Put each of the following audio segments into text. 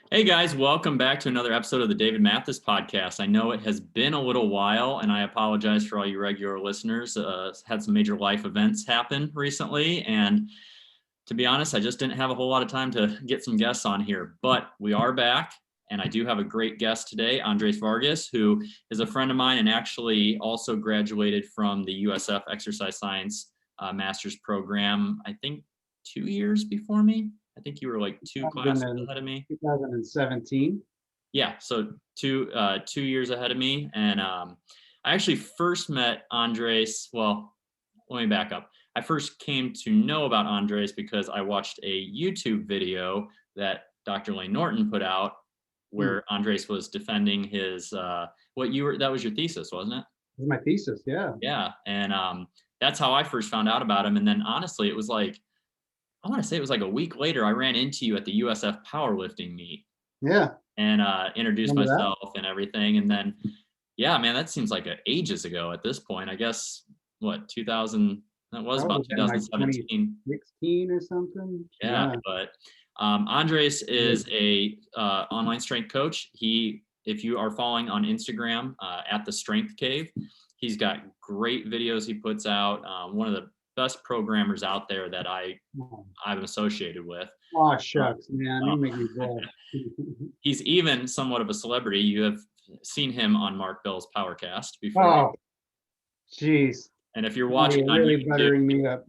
Hey guys, welcome back to another episode of the David Mathas podcast. I know it has been a little while, and I apologize for all you regular listeners. Had some major life events happen recently, and to be honest, I just didn't have a whole lot of time to get some guests on here. But we are back, and I do have a great guest today, Andres Vargas, who is a friend of mine and actually also graduated from the USF Exercise Science Master's Program, I think 2 years before me. I think you were like two classes ahead of me. 2017. Yeah, so 2 years ahead of me, and I actually first met Andres. Well, let me back up. I first came to know about Andres because I watched a YouTube video that Dr. Lane Norton put out, where Andres was defending his that was your thesis, wasn't it? This is my thesis, yeah. Yeah, and that's how I first found out about him. And then honestly, it was like I want to say it was like a week later, I ran into you at the USF powerlifting meet Yeah, and introduced remember that? myself and everything. And then, yeah, man, that seems like ages ago at this point. I guess what 2000 that was Probably about been like 2017. 2016 or something. Yeah, Yeah. but Andres is a online strength coach. If you are following on Instagram at the Strength Cave, he's got great videos he puts out. One of the best programmers out there that I'm associated with. Oh, shucks, man, Uh, you make me blush. He's even somewhat of a celebrity. You have seen him on Mark Bell's Powercast before. Oh, jeez. And if you're You're watching on really YouTube, buttering me up.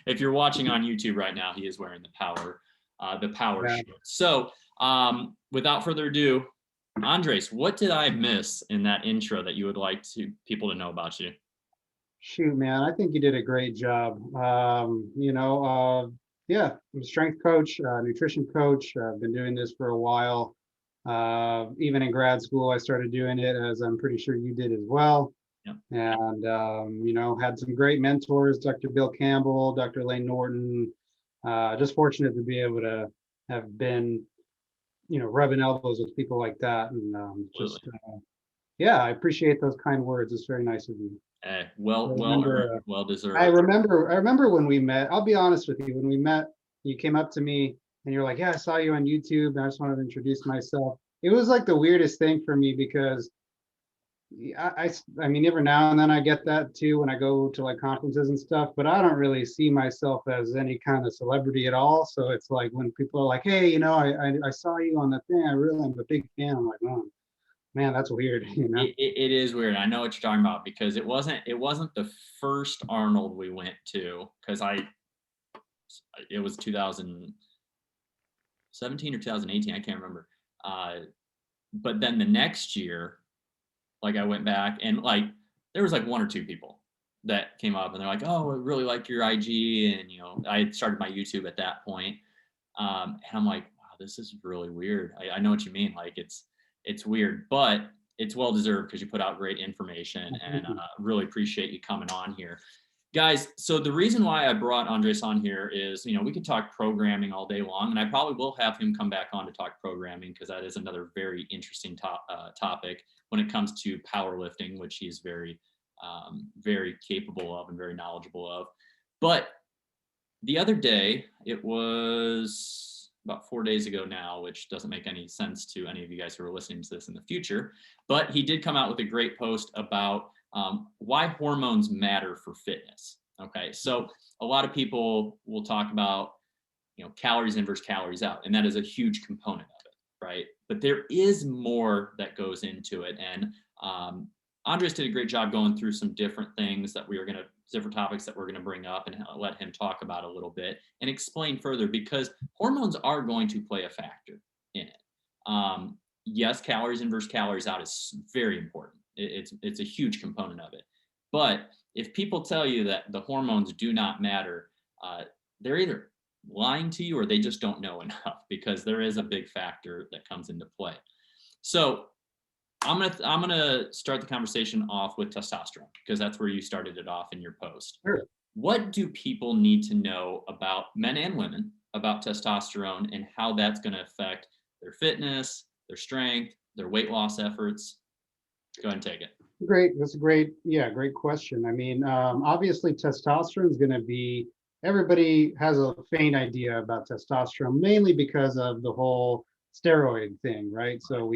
if you're watching on YouTube right now, he is wearing the power Yeah. shirt. So without further ado, Andres, what did I miss in that intro that you would like people to know about you? Shoot, man, I think you did a great job. Yeah, I'm a strength coach, nutrition coach. I've been doing this for a while. Even in grad school, I started doing it, as I'm pretty sure you did as well. Yeah. And had some great mentors, Dr. Bill Campbell, Dr. Lane Norton. Just fortunate to be able to have been, rubbing elbows with people like that. And yeah, I appreciate those kind words. It's very nice of you. Well earned, well deserved. I remember when we met. I'll be honest with you. When we met, you came up to me and you're like, "Yeah, I saw you on YouTube, and I just wanted to introduce myself." It was like the weirdest thing for me because I mean, every now and then I get that too when I go to like conferences and stuff, but I don't really see myself as any kind of celebrity at all. So it's like when people are like, "Hey, I saw you on the thing. I'm a big fan." I'm like, "Oh, man, that's weird." It is weird. I know what you're talking about because it wasn't the first Arnold we went to because it was 2017 or 2018. I can't remember. But then the next year, like I went back and like there was like one or two people that came up and they're like, "Oh, I really like your IG," and I started my YouTube at that point, and I'm like, "Wow, this is really weird." I know what you mean. Like it's weird, but it's well deserved because you put out great information, and really appreciate you coming on here. Guys, so the reason why I brought Andres on here is, we could talk programming all day long, and I probably will have him come back on to talk programming because that is another very interesting topic when it comes to powerlifting, which he's very, very capable of and very knowledgeable of. But the other day, it was about 4 days ago now, which doesn't make any sense to any of you guys who are listening to this in the future, but he did come out with a great post about why hormones matter for fitness. Okay, so a lot of people will talk about calories in versus calories out, and that is a huge component of it, right? But there is more that goes into it, and Andres did a great job going through some different things different topics that we're going to bring up and let him talk about a little bit and explain further because hormones are going to play a factor in it. Yes, calories in versus calories out is very important. It's a huge component of it. But if people tell you that the hormones do not matter, they're either lying to you or they just don't know enough because there is a big factor that comes into play. So I'm gonna start the conversation off with testosterone because that's where you started it off in your post. Sure. What do people need to know about men and women about testosterone and how that's going to affect their fitness, their strength, their weight loss efforts? Go ahead and take it. Great. That's a great question. I mean, obviously testosterone is going to be, everybody has a faint idea about testosterone, mainly because of the whole steroid thing, right? So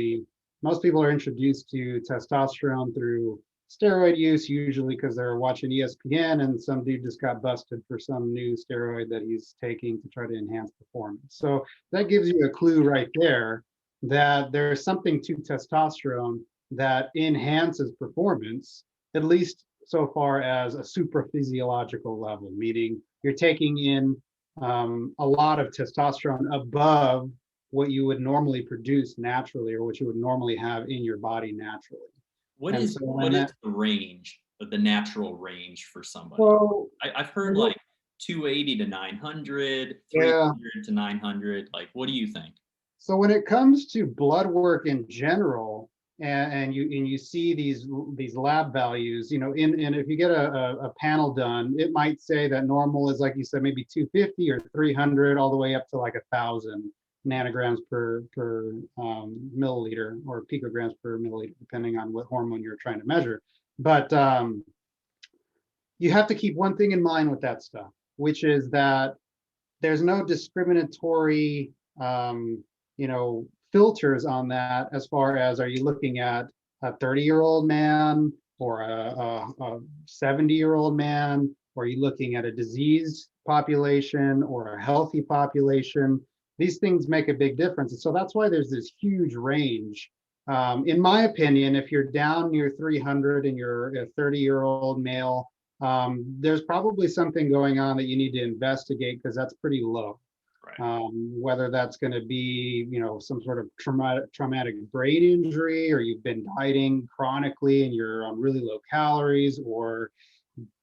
most people are introduced to testosterone through steroid use, usually because they're watching ESPN and some dude just got busted for some new steroid that he's taking to try to enhance performance. So that gives you a clue right there that there's something to testosterone that enhances performance, at least so far as a supraphysiological level, meaning you're taking in a lot of testosterone above what you would normally produce naturally or what you would normally have in your body naturally. What And is so what is the range, the natural range for somebody? so I've heard like 280 to 900, yeah. 300 to 900. Like, what do you think? So when it comes to blood work in general, and you see these lab values, and if you get a panel done, it might say that normal is, like you said, maybe 250 or 300, all the way up to like 1,000 nanograms per milliliter, or picograms per milliliter, depending on what hormone you're trying to measure. But you have to keep one thing in mind with that stuff, which is that there's no discriminatory filters on that, as far as, are you looking at a 30-year-old man or a 70-year-old man, or are you looking at a diseased population or a healthy population? These things make a big difference. And so that's why there's this huge range. In my opinion, if you're down near 300 and you're a 30-year-old male, there's probably something going on that you need to investigate, because that's pretty low. Right. Whether that's going to be, some sort of traumatic brain injury, or you've been dieting chronically and you're on really low calories, or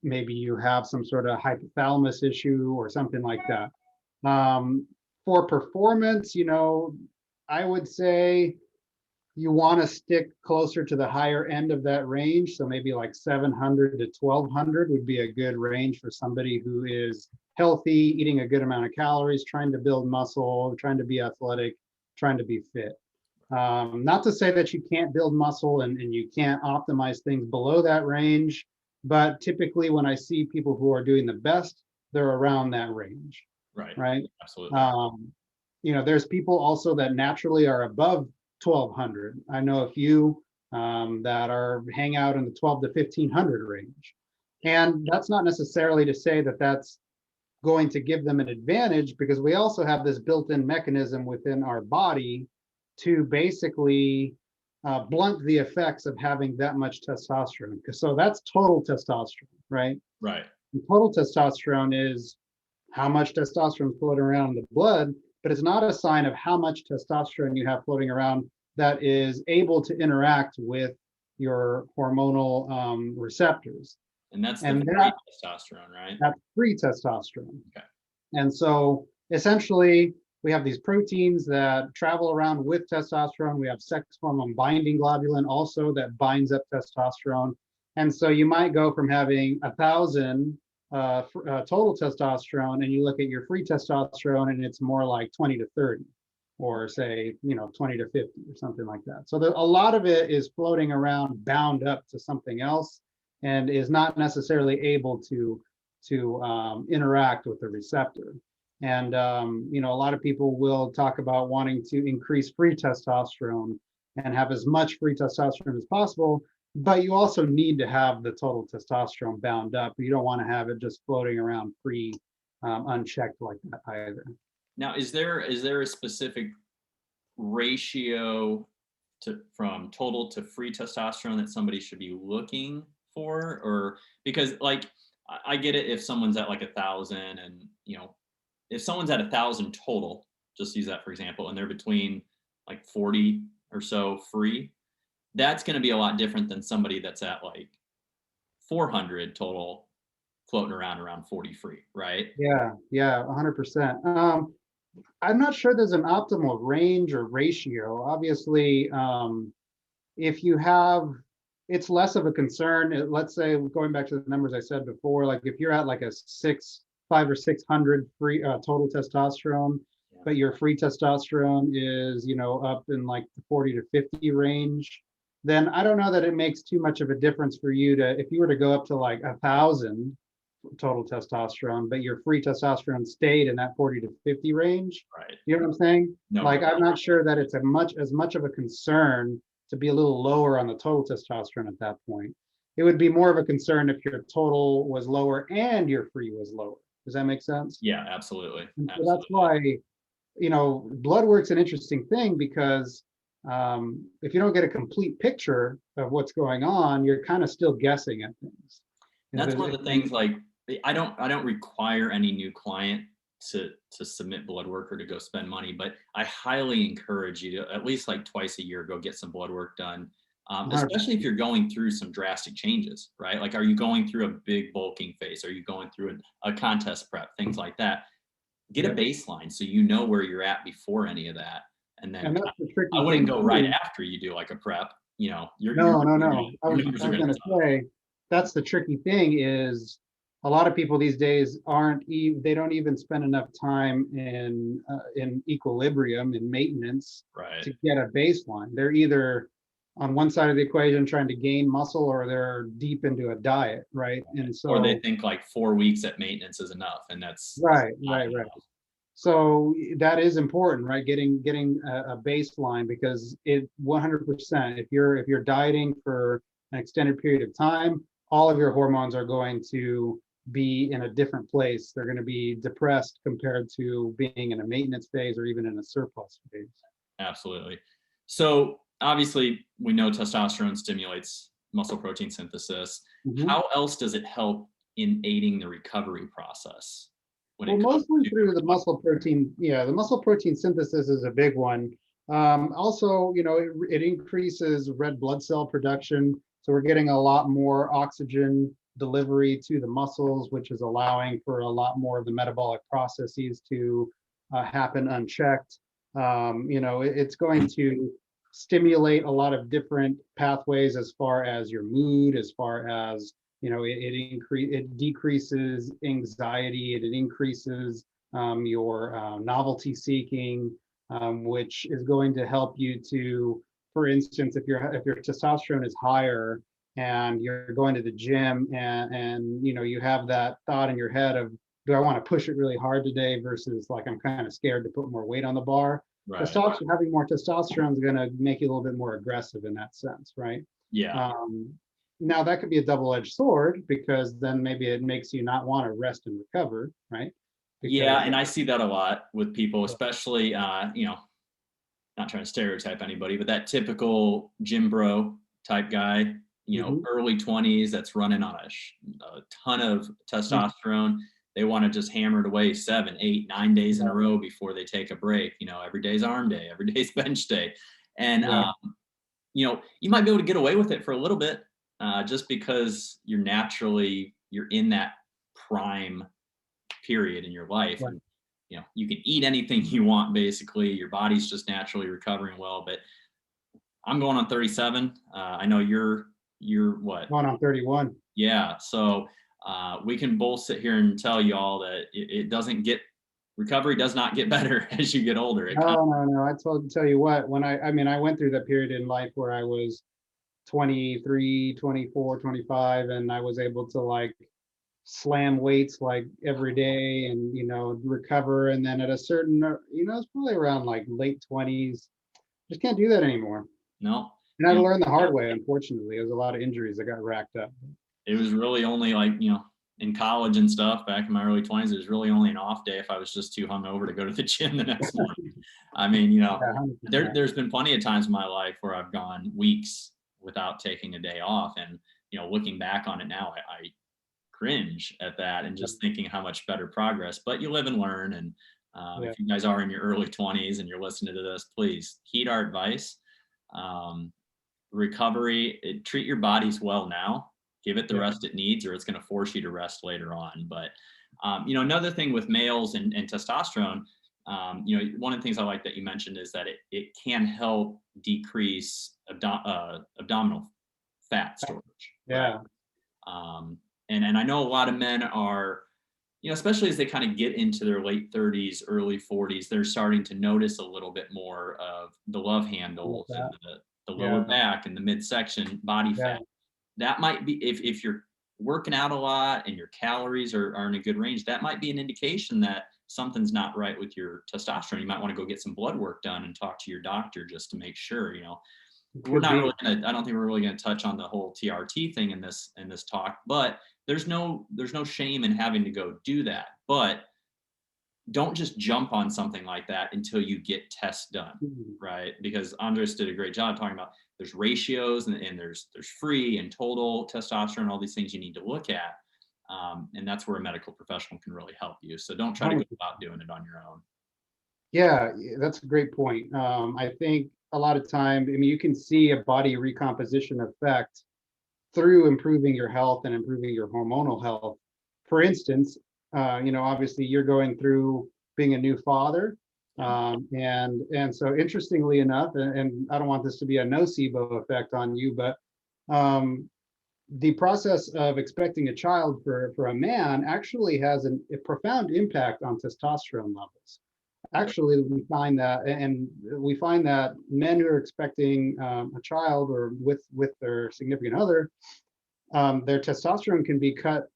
maybe you have some sort of hypothalamus issue or something like that. For performance, I would say you want to stick closer to the higher end of that range. So maybe like 700 to 1200 would be a good range for somebody who is healthy, eating a good amount of calories, trying to build muscle, trying to be athletic, trying to be fit. Not to say that you can't build muscle and you can't optimize things below that range, but typically when I see people who are doing the best, they're around that range. Right. Right. Absolutely. There's people also that naturally are above 1200. I know a few that hang out in the 12 to 1500 range. And that's not necessarily to say that that's going to give them an advantage, because we also have this built-in mechanism within our body to basically blunt the effects of having that much testosterone. So that's total testosterone, right? Right. And total testosterone is how much testosterone is floating around in the blood, but it's not a sign of how much testosterone you have floating around that is able to interact with your hormonal receptors. And that's the free testosterone, right? That's free testosterone. Okay. And so essentially, we have these proteins that travel around with testosterone. We have sex hormone binding globulin also that binds up testosterone. And so you might go from having 1,000 total testosterone, and you look at your free testosterone and it's more like 20 to 30, or say 20 to 50 or something like that. So a lot of it is floating around bound up to something else, and is not necessarily able to interact with the receptor. And a lot of people will talk about wanting to increase free testosterone and have as much free testosterone as possible, but you also need to have the total testosterone bound up. You don't want to have it just floating around free, unchecked like that either. Now, is there a specific ratio from total to free testosterone that somebody should be looking for? Or because, like, I get it if someone's at like 1,000, and if someone's at 1,000 total, just use that for example, and they're between like 40 or so free, that's going to be a lot different than somebody that's at like 400 total, floating around 40 free, right? Yeah, 100%. I'm not sure there's an optimal range or ratio. Obviously, if you have, it's less of a concern. Let's say, going back to the numbers I said before, like if you're at like a 500 or 600 free total testosterone, but your free testosterone is, up in like the 40 to 50 range, then I don't know that it makes too much of a difference for you if you were to go up to like 1,000, total testosterone, but your free testosterone stayed in that 40 to 50 range. Right. You know what I'm saying? No. Like, I'm not sure that it's as much of a concern to be a little lower on the total testosterone at that point. It would be more of a concern if your total was lower and your free was lower. Does that make sense? Yeah, absolutely. And so that's why, blood work's an interesting thing, because if you don't get a complete picture of what's going on, you're kind of still guessing at things. That's one of the things, like, I don't require any new client to submit blood work or to go spend money, but I highly encourage you to at least like twice a year go get some blood work done. Especially if you're going through some drastic changes, right? Like, are you going through a big bulking phase? Are you going through a contest prep, things like that? Get a baseline so you know where you're at before any of that. And then that's the tricky I wouldn't thing go too. right after you do like a prep, No. I was going to say, that's the tricky thing is a lot of people these days they don't even spend enough time in equilibrium, in maintenance, to get a baseline. They're either on one side of the equation trying to gain muscle, or they're deep into a diet, right? And so, or they think like 4 weeks at maintenance is enough, and that's right. So that is important, right? Getting a baseline, because it 100%, if you're dieting for an extended period of time, all of your hormones are going to be in a different place. They're going to be depressed compared to being in a maintenance phase or even in a surplus phase. Absolutely. So obviously we know testosterone stimulates muscle protein synthesis. How else does it help in aiding the recovery process? Well, mostly through the muscle protein. Yeah, the muscle protein synthesis is a big one. Also, it increases red blood cell production. So we're getting a lot more oxygen delivery to the muscles, which is allowing for a lot more of the metabolic processes to happen unchecked. It's going to stimulate a lot of different pathways as far as your mood, as far as it decreases anxiety, it increases your novelty seeking, which is going to help you to, for instance, if your testosterone is higher and you're going to the gym and you have that thought in your head of, do I want to push it really hard today versus like, I'm kind of scared to put more weight on the bar. Right. Having more testosterone is going to make you a little bit more aggressive in that sense, right? Yeah. Now that could be a double-edged sword, because then maybe it makes you not want to rest and recover, right? Yeah, and I see that a lot with people, especially not trying to stereotype anybody, but that typical gym bro type guy, early 20s, that's running on a ton of testosterone. They want to just hammer it away 7, 8, 9 days in a row before they take a break. Every day's arm day, every day's bench day, and you might be able to get away with it for a little bit, just because you're in that prime period in your life. Right. And, you can eat anything you want, basically. Your body's just naturally recovering well. But I'm going on 37. I know you're what? Going on 31. Yeah. So we can both sit here and tell you all that recovery does not get better as you get older. No. I tell you what, when I went through that period in life where I was 23, 24, 25, and I was able to like slam weights like every day and, recover. And then at a certain, it's probably around like late 20s, just can't do that anymore. No. And I learned the hard way, unfortunately. There was a lot of injuries that got racked up. It was really only like, in college and stuff back in my early 20s, it was really only an off day if I was just too hungover to go to the gym the next morning. I mean, there's been plenty of times in my life where I've gone weeks without taking a day off. And, looking back on it now, I cringe at that and just thinking how much better progress, but you live and learn. And if you guys are in your early 20s and you're listening to this, please heed our advice. Recovery, treat your bodies well now, give it the rest it needs, or it's going to force you to rest later on. But another thing with males and testosterone, one of the things I like that you mentioned is that it can help decrease abdominal fat storage. Yeah. Right? And I know a lot of men are, especially as they kind of get into their late 30s, early 40s, they're starting to notice a little bit more of the love handles and the lower back and the midsection body fat. That might be, if you're working out a lot and your calories are in a good range, that might be an indication that something's not right with your testosterone. You might want to go get some blood work done and talk to your doctor just to make sure, we're Could not really be. I don't think we're really gonna touch on the whole TRT thing in this talk, but there's no shame in having to go do that. But don't just jump on something like that until you get tests done, Mhm. right? Because Andres did a great job talking about there's ratios and there's free and total testosterone, all these things you need to look at. And that's where a medical professional can really help you. So don't try to go about doing it on your own. Yeah, that's a great point. I think a lot of time, I mean, you can see a body recomposition effect through improving your health and improving your hormonal health. For instance, obviously you're going through being a new father, Yeah. and so interestingly enough, and I don't want this to be a nocebo effect on you, but um, the process of expecting a child for a man actually has a profound impact on testosterone levels. Really? Actually, we find that men who are expecting a child or with their significant other, their testosterone can be cut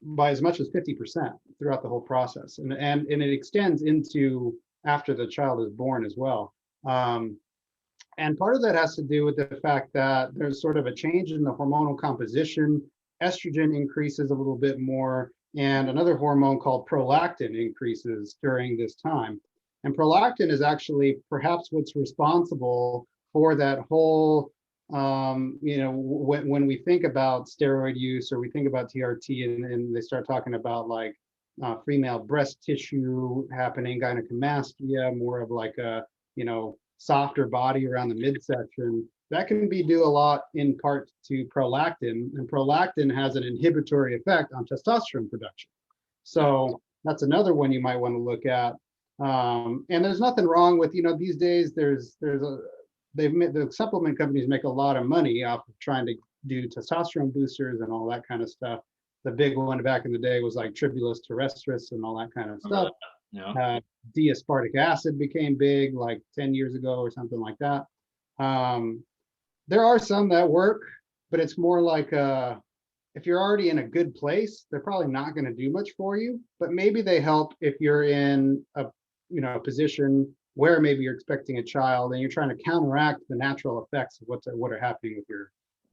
by as much as 50% throughout the whole process, and it extends into after the child is born as well. And part of that has to do with the fact that there's sort of a change in the hormonal composition. Estrogen increases a little bit more, and another hormone called prolactin increases during this time. And prolactin is actually perhaps what's responsible for that whole, when we think about steroid use or we think about TRT, and they start talking about like female breast tissue happening, gynecomastia, more of like a, softer body around the midsection. That can be due a lot in part to prolactin, and prolactin has an inhibitory effect on testosterone production. Yeah. So that's another one you might want to look at. And there's nothing wrong with, these days the supplement companies make a lot of money off of trying to do testosterone boosters and all that kind of stuff. The big one back in the day was like tribulus terrestris and all that kind of Remember stuff. that? Yeah. D-aspartic acid became big like 10 years ago or something like that. There are some that work, but it's more like if you're already in a good place, they're probably not going to do much for you, but maybe they help if you're in a position where maybe you're expecting a child and you're trying to counteract the natural effects of what are happening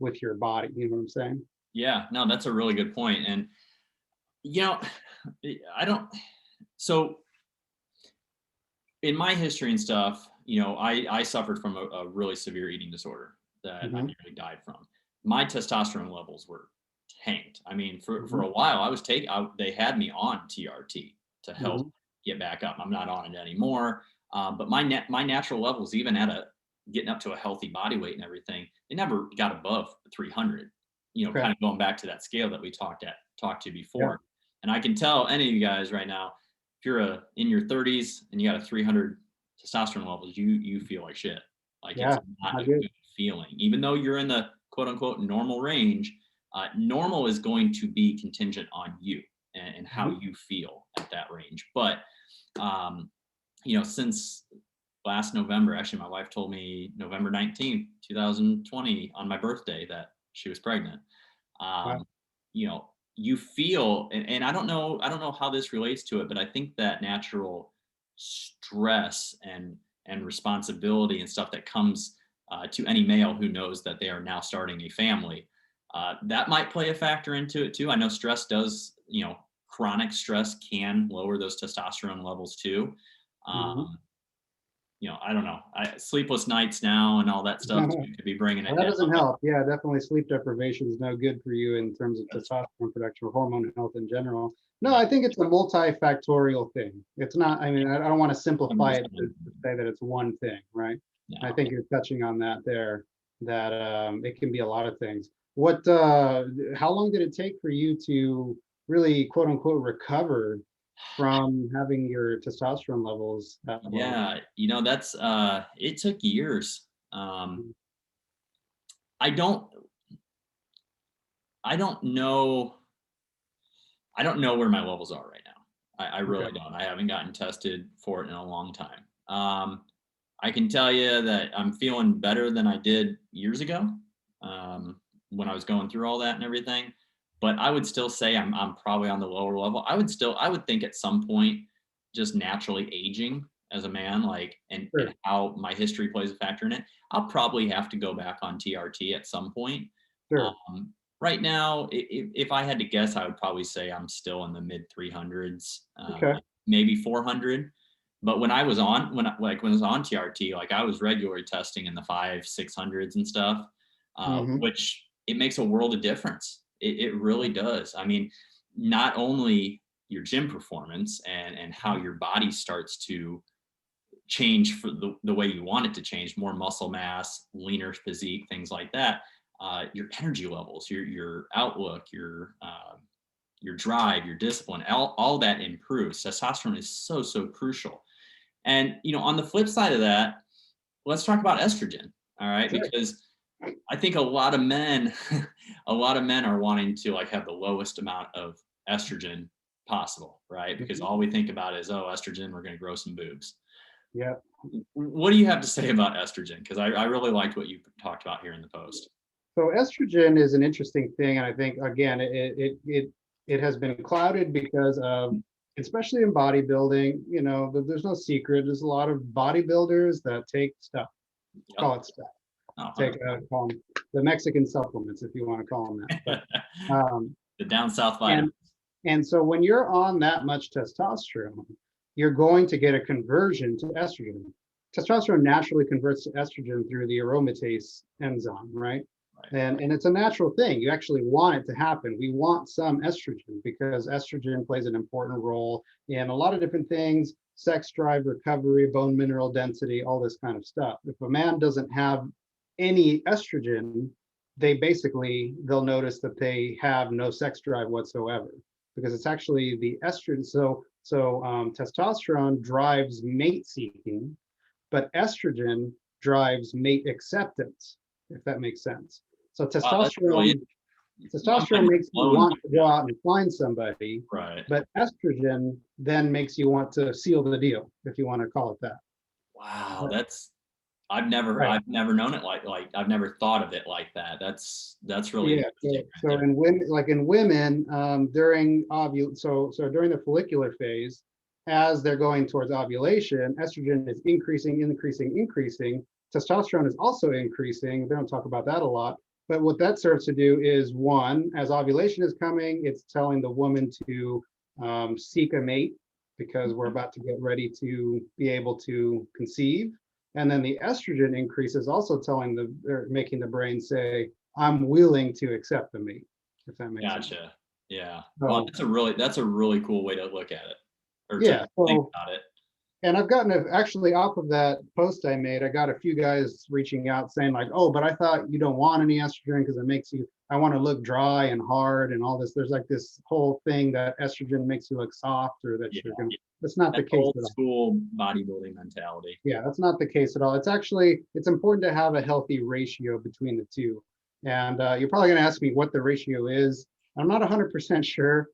with your body. You know what I'm saying? Yeah. No, that's a really good point. And, you know, I don't, so in my history and stuff, I suffered from a really severe eating disorder that I Mm-hmm. nearly died from. My testosterone levels were tanked. I mean, for Mm-hmm. a while, they had me on TRT to help Mm-hmm. get back up. I'm not on it anymore. But my natural levels, even getting up to a healthy body weight and everything, they never got above 300. Okay. Kind of going back to that scale that we talked to Yeah. before. And I can tell any of you guys right now, if you're in your 30s and you got a 300 testosterone levels, you feel like shit. Like it's Yeah. not Not a good. good feeling, even though you're in the quote unquote normal range. Normal is going to be contingent on you and how Mm-hmm. you feel at that range. But since last November, actually, my wife told me November 19th, 2020, on my birthday, that she was pregnant. Wow. Um, you feel, and I don't know how this relates to it, but I think that natural stress and responsibility and stuff that comes to any male who knows that they are now starting a family, that might play a factor into it too. I know stress does, chronic stress can lower those testosterone levels too. Mm-hmm. Um, I don't know. Sleepless nights now and all that stuff too could be bringing Well, it that down. doesn't help. Yeah, definitely sleep deprivation is no good for you in terms of That's, testosterone production or hormone health in general. No, yeah, I think it's a multifactorial thing. It's not, I mean, I don't want to simplify it 100%. to say that it's one thing, right? I No. think you're touching on that there, that it can be a lot of things. How long did it take for you to really quote unquote recover from having your testosterone levels that low? Yeah, that's it took years. I don't I don't know I don't know where my levels are right now. I Okay. really don't. I haven't gotten tested for it in a long time. I can tell you that I'm feeling better than I did years ago, when I was going through all that and everything. but I would still say I'm probably on the lower level. I would think at some point, just naturally aging as a man, like, and Sure. how my history plays a factor in it, I'll probably have to go back on TRT at some point. Sure. Right now, if I had to guess, I would probably say I'm still in the mid 300s, Okay. maybe 400. But when I was on, when I was on TRT, like I was regularly testing in the 500s, 600s and stuff, Hmm. which it makes a world of difference. It really does. I mean, not only your gym performance and how your body starts to change for the way you want it to change, more muscle mass, leaner physique, things like that. Your energy levels, your outlook, your drive, your discipline, all that improves. Testosterone is so crucial. And on the flip side of that, let's talk about estrogen. All right, Sure. because I think a lot of men, a lot of men are wanting to like have the lowest amount of estrogen possible, right? Because Mhm. all we think about is, oh, estrogen, we're going to grow some boobs. Yeah. What do you have to say about estrogen? Because I really liked what you talked about here in the post. So estrogen is an interesting thing, and I think again it has been clouded because of, especially in bodybuilding. There's no secret. There's a lot of bodybuilders that take stuff. Yep. Call it stuff. Oh, Take 100%. call them the Mexican supplements if you want to call them that. But The down south and vitamins. and so when you're on that much testosterone, you're going to get a conversion to estrogen. Testosterone naturally converts to estrogen through the aromatase enzyme, right? Right. And it's a natural thing. You actually want it to happen. We want some estrogen because estrogen plays an important role in a lot of different things: sex drive, recovery, bone mineral density, all this kind of stuff. If a man doesn't have any estrogen, they'll notice that they have no sex drive whatsoever, because it's actually the estrogen. So testosterone drives mate seeking, but estrogen drives mate acceptance, if that makes sense. So Wow, that's really my testosterone mind is makes you blown want right to go now. out and find somebody, Right. but estrogen then makes you want to seal the deal, if you want to call it that. Wow, But, that's right. I've never known it like I've never thought of it like that. That's really Yeah. interesting right So there. in women, during during the follicular phase, as they're going towards ovulation, estrogen is increasing, increasing, increasing. Testosterone is also increasing. They don't talk about that a lot. But what that serves to do is, one, as ovulation is coming, it's telling the woman to seek a mate, because we're Mhm. about to get ready to be able to conceive. And then the estrogen increase is also making the brain say, I'm willing to accept the mate, if that makes sense. Gotcha. Yeah. Well, So that's a really cool way to look at it or to yeah, think so about it. and I've gotten actually off of that post I made, I got a few guys reaching out saying like, oh, but I thought you don't want any estrogen because it makes you, I want to look dry and hard and all this. There's like this whole thing that estrogen makes you look soft, or that Yeah. you're gonna, that's not the That case old at all. school bodybuilding mentality. Yeah, that's not the case at all. It's important to have a healthy ratio between the two. And you're probably going to ask me what the ratio is. I'm not 100% sure.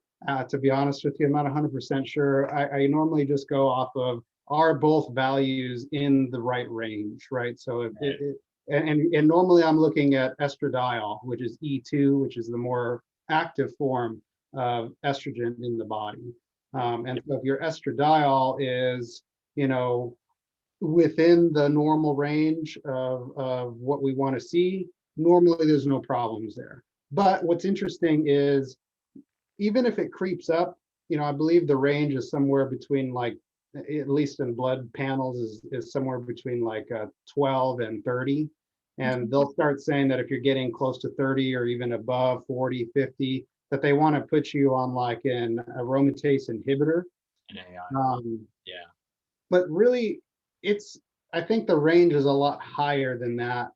To be honest with you, I'm not 100% sure. I normally just go off of, are both values in the right range, right? So if Right. and normally I'm looking at estradiol, which is E2, which is the more active form of estrogen in the body. And so if your estradiol is, you know, within the normal range of what we want to see, normally there's no problems there. But what's interesting is, even if it creeps up, I believe the range is somewhere between, like, at least in blood panels, is somewhere between like 12 and 30. And they'll start saying that if you're getting close to 30 or even above 40, 50, that they want to put you on like an aromatase inhibitor. And AI. Um, Yeah. but really, it's I think the range is a lot higher than that,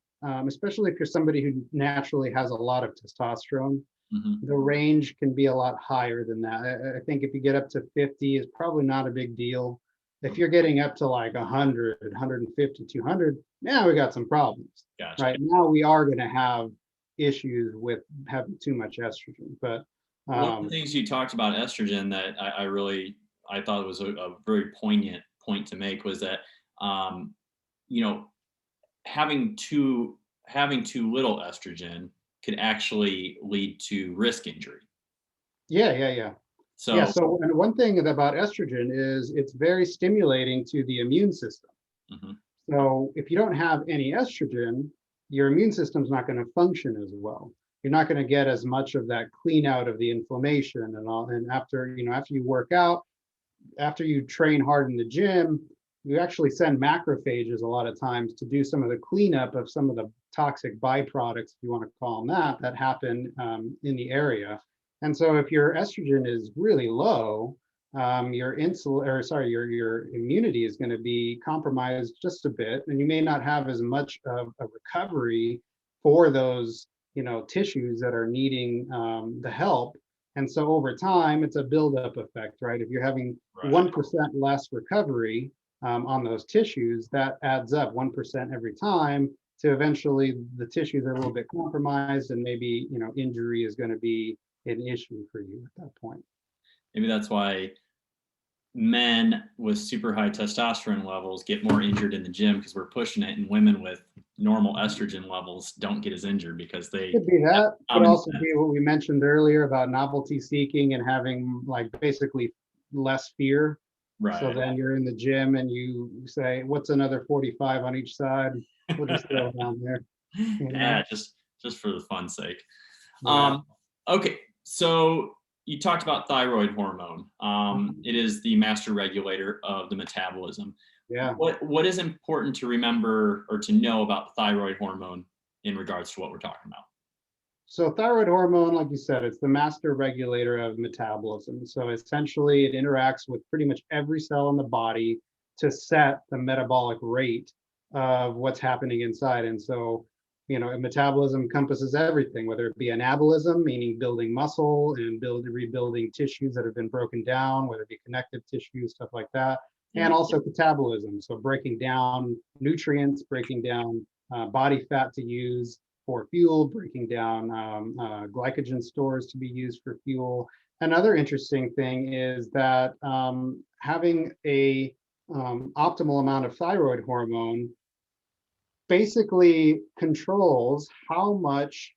especially if you're somebody who naturally has a lot of testosterone. Hmm. The range can be a lot higher than that. I think if you get up to 50, it's probably not a big deal. If you're getting up to like 100, 150, 200, now we got some problems. Gotcha. Right now, we are going to have issues with having too much estrogen. But One of the um, things you talked about estrogen that I thought was a very poignant point to make was that um, you know having too having too little estrogen could actually lead to risk injury. Yeah. So, So, and one thing about estrogen is it's very stimulating to the immune system. mhm, So if you don't have any estrogen, your immune system's not going to function as well. You're not going to get as much of that clean out of the inflammation and all. And after, after you work out, after you train hard in the gym, you actually send macrophages a lot of times to do some of the cleanup of some of the toxic byproducts, if you want to call them that happen in the area. And so if your estrogen is really low, your insulin, or sorry, your immunity is going to be compromised just a bit, and you may not have as much of a recovery for those, tissues that are needing the help. And so over time, it's a buildup effect, right? If you're having right. 1% less recovery on those tissues, that adds up 1% every time to eventually the tissues are a little bit compromised, and maybe, injury is going to be an issue for you at that point. Maybe that's why men with super high testosterone levels get more injured in the gym because we're pushing it, and women with normal estrogen levels don't get as injured because they Could be that. Could common also sense. be what we mentioned earlier about novelty seeking and having like basically less fear. So Right. then you're in the gym and you say, what's another 45 on each side? We'll just throw it down there, Yeah, just for the fun sake. Yeah. Um, okay, so you talked about thyroid hormone. It is the master regulator of the metabolism. Yeah. What is important to remember or to know about thyroid hormone in regards to what we're talking about? So thyroid hormone, like you said, it's the master regulator of metabolism. So essentially it interacts with pretty much every cell in the body to set the metabolic rate of what's happening inside. And so, metabolism encompasses everything, whether it be anabolism, meaning building muscle and rebuilding tissues that have been broken down, whether it be connective tissue, stuff like that. Yeah. And also catabolism. So breaking down nutrients, breaking down body fat to use for fuel, breaking down glycogen stores to be used for fuel. Another interesting thing is that having a optimal amount of thyroid hormone basically controls how much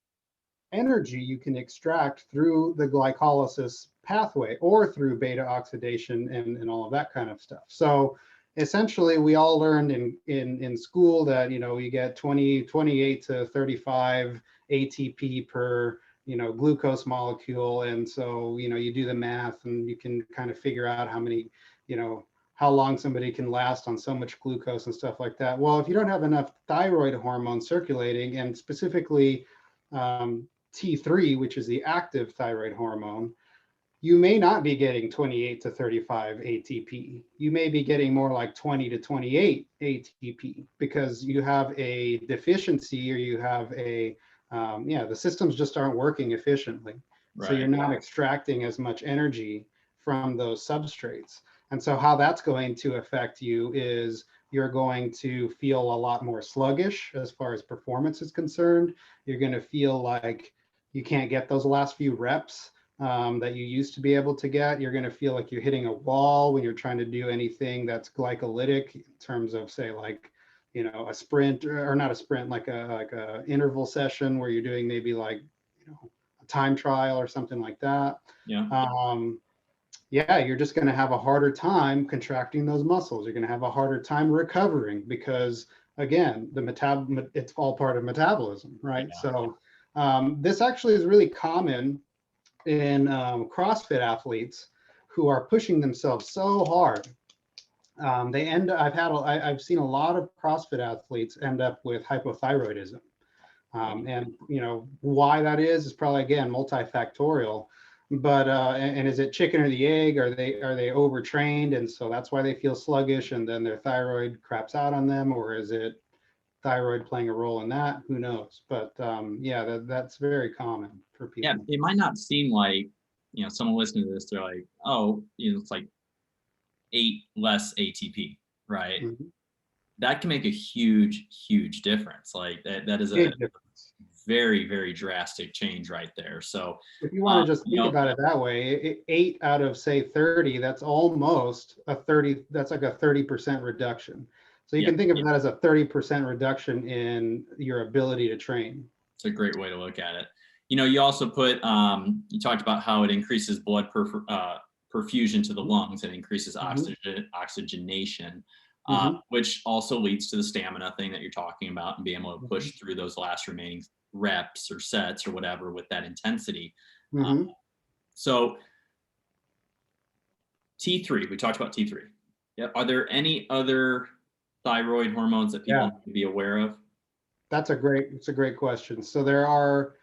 energy you can extract through the glycolysis pathway or through beta oxidation and all of that kind of stuff. So essentially we all learned in school that, you get 28 to 35 ATP per, glucose molecule. And so, you do the math and you can kind of figure out how many, how long somebody can last on so much glucose and stuff like that. Well, if you don't have enough thyroid hormone circulating, and specifically T3, which is the active thyroid hormone, you may not be getting 28 to 35 ATP. You may be getting more like 20 to 28 ATP because you have a deficiency, or you have the systems just aren't working efficiently. So Right. you're not extracting as much energy from those substrates. And so how that's going to affect you is you're going to feel a lot more sluggish as far as performance is concerned. You're going to feel like you can't get those last few reps that you used to be able to get. You're going to feel like you're hitting a wall when you're trying to do anything that's glycolytic in terms of, say, like, a sprint, or not a sprint, like a interval session where you're doing maybe like, a time trial or something like that. Yeah. You're just going to have a harder time contracting those muscles. You're going to have a harder time recovering because, again, it's all part of metabolism, right? Yeah. So this actually is really common in CrossFit athletes who are pushing themselves so hard. I've seen a lot of CrossFit athletes end up with hypothyroidism. And why that is probably, again, multifactorial. But and is it chicken or the egg? Are they overtrained, and so that's why they feel sluggish, and then their thyroid craps out on them, or is it thyroid playing a role in that? Who knows? But that's very common for Yeah. people. It might not seem like, someone listening to this, they're like, oh, it's like 8 less ATP, right? Mhm. That can make a huge, huge difference. Like that is a Big difference. very, very drastic change right there. So, If you want to just you think know, about it that way, 8 out of, say, 30, that's almost a 30, that's like a 30% reduction. So you yeah, can think of that as a 30% reduction in your ability to train. it's a great way to look at it. You know, you also put, you talked about how it increases blood perfusion to the lungs and increases oxygenation, Mhm. which also leads to the stamina thing that you're talking about and being able to push through those last remaining reps or sets or whatever with that intensity. Mhm. So T3, we talked about T3. Yeah. Are there any other thyroid hormones that people Yeah. need to be aware of? It's a great question. So there are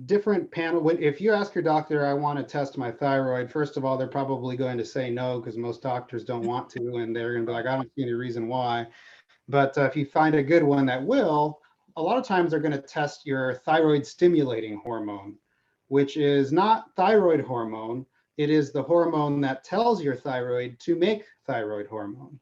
different panel. If you ask your doctor, I want to test my thyroid, first of all, they're probably going to say no because most doctors don't want to, and they're going to be like, I don't see any reason why. But if you find a good one that will, a lot of times they're going to test your thyroid stimulating hormone, which is not thyroid hormone. It is the hormone that tells your thyroid to make thyroid hormone.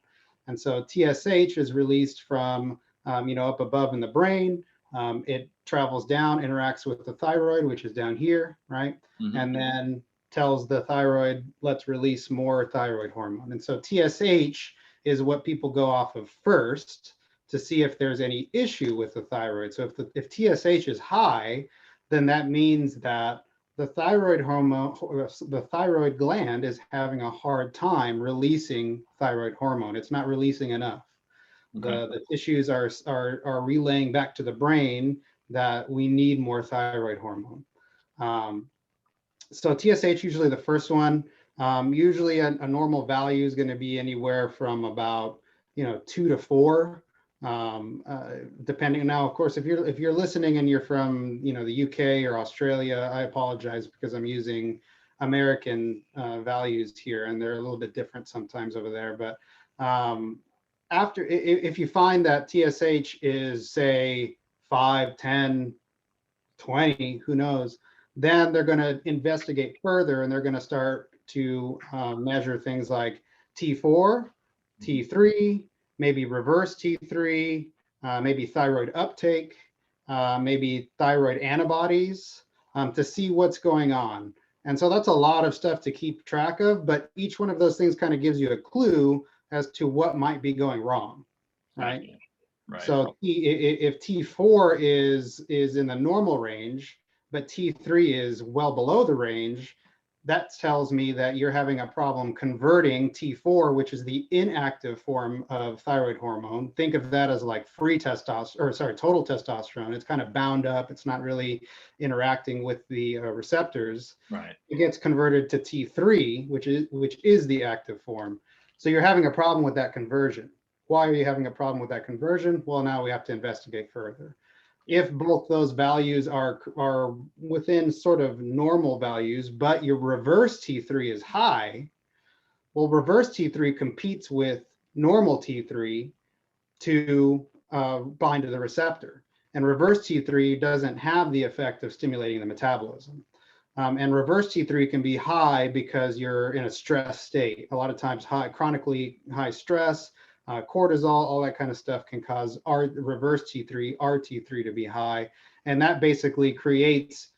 And so TSH is released from, up above in the brain. It travels down, interacts with the thyroid, which is down here, right? And then tells the thyroid, let's release more thyroid hormone. And so TSH is what people go off of first to see if there's any issue with the thyroid. So if TSH is high, then that means that the thyroid hormone, the thyroid gland is having a hard time releasing thyroid hormone. It's not releasing enough. Okay. The tissues are relaying back to the brain that we need more thyroid hormone. So TSH usually the first one. Usually a normal value is going to be anywhere from about 2 to 4, depending. Now, of course, if you're listening and you're from the UK or Australia, I apologize because I'm using American values here, and they're a little bit different sometimes over there. But if you find that TSH is say 5, 10, 20, who knows, then they're going to investigate further and they're going to start to measure things like T4, T3, maybe reverse T3, maybe thyroid uptake, maybe thyroid antibodies to see what's going on. And so that's a lot of stuff to keep track of, but each one of those things kind of gives you a clue as to what might be going wrong, right? Right. So if T4 is in the normal range, but T3 is well below the range, that tells me that you're having a problem converting T4, which is the inactive form of thyroid hormone. Think of that as like free testosterone, or sorry, total testosterone. It's kind of bound up. It's not really interacting with the receptors. Right. It gets converted to T3, which is the active form. So you're having a problem with that conversion. Why are you having a problem with that conversion? Well, now we have to investigate further. If both those values are within sort of normal values, but your reverse T3 is high, well, reverse T3 competes with normal T3 to bind to the receptor. And reverse T3 doesn't have the effect of stimulating the metabolism. And reverse T3 can be high because you're in a stress state. A lot of times chronically high stress, cortisol, all that kind of stuff can cause our reverse T3, RT3 to be high. And that basically creates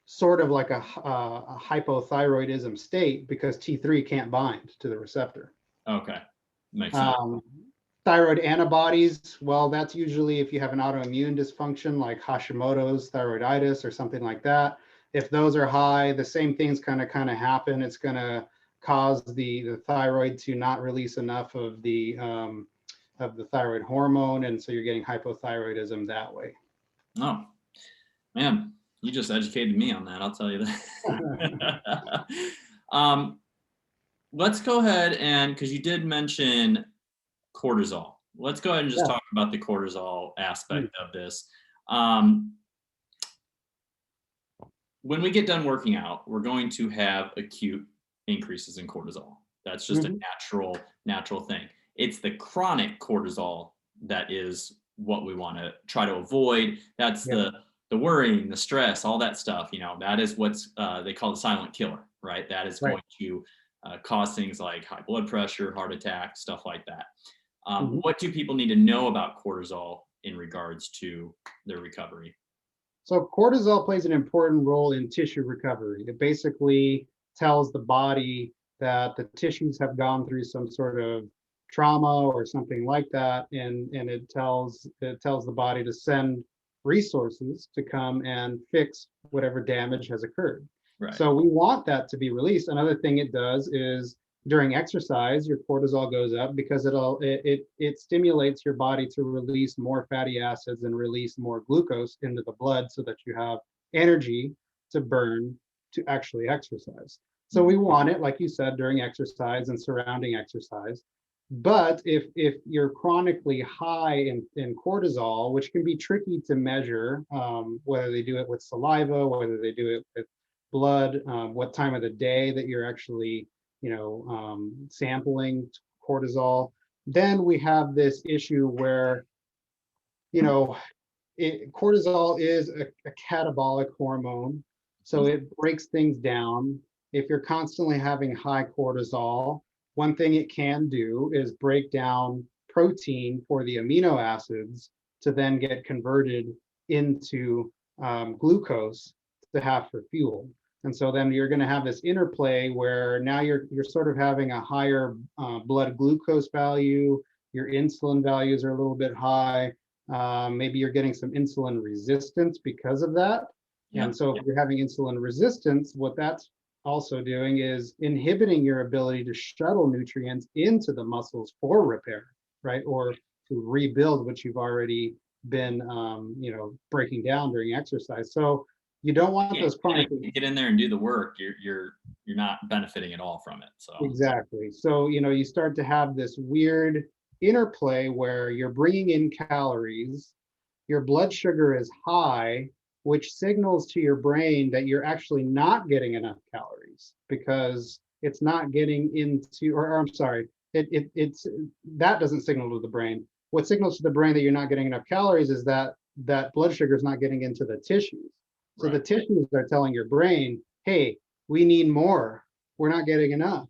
sort of like a hypothyroidism state because T3 can't bind to the receptor. Okay. Makes sense. Thyroid antibodies, well, that's usually if you have an autoimmune dysfunction like Hashimoto's thyroiditis or something like that. If those are high, the same things kind of happen. It's going to cause the thyroid to not release enough of the thyroid hormone, and so you're getting hypothyroidism that way. Oh, man, you just educated me on that. I'll tell you that. Let's go ahead and, because you did mention cortisol. Let's go ahead and just talk about the cortisol aspect of this. When we get done working out, we're going to have acute increases in cortisol. That's just a natural thing. It's the chronic cortisol that is what we want to try to avoid. That's the worrying, the stress, all that stuff. That is what's they call the silent killer, right? That is going to cause things like high blood pressure, heart attack, stuff like that. What do people need to know about cortisol in regards to their recovery? So cortisol plays an important role in tissue recovery. It basically tells the body that the tissues have gone through some sort of trauma or something like that, and it tells the body to send resources to come and fix whatever damage has occurred. Right. So we want that to be released. Another thing it does is during exercise, your cortisol goes up because it stimulates your body to release more fatty acids and release more glucose into the blood so that you have energy to burn to actually exercise. So we want it, like you said, during exercise and surrounding exercise. But if you're chronically high in cortisol, which can be tricky to measure, whether they do it with saliva, whether they do it with blood, what time of the day that you're actually, sampling cortisol, then we have this issue where, cortisol is a catabolic hormone, so it breaks things down. If you're constantly having high cortisol, one thing it can do is break down protein for the amino acids to then get converted into glucose to have for fuel. And so then you're going to have this interplay where now you're sort of having a higher blood glucose value. Your insulin values are a little bit high. Maybe you're getting some insulin resistance because of that. Yep. And so if you're having insulin resistance, what that's also doing is inhibiting your ability to shuttle nutrients into the muscles for repair, right? Or to rebuild what you've already been, breaking down during exercise. So you don't want those chronic. You get in there and do the work, you're not benefiting at all from it. So exactly. So you start to have this weird interplay where you're bringing in calories, your blood sugar is high, which signals to your brain that you're actually not getting enough calories because it's not getting into, or I'm sorry, it's that doesn't signal to the brain. What signals to the brain that you're not getting enough calories is that blood sugar is not getting into the tissues. So right. The tissues are telling your brain, hey, we need more. We're not getting enough.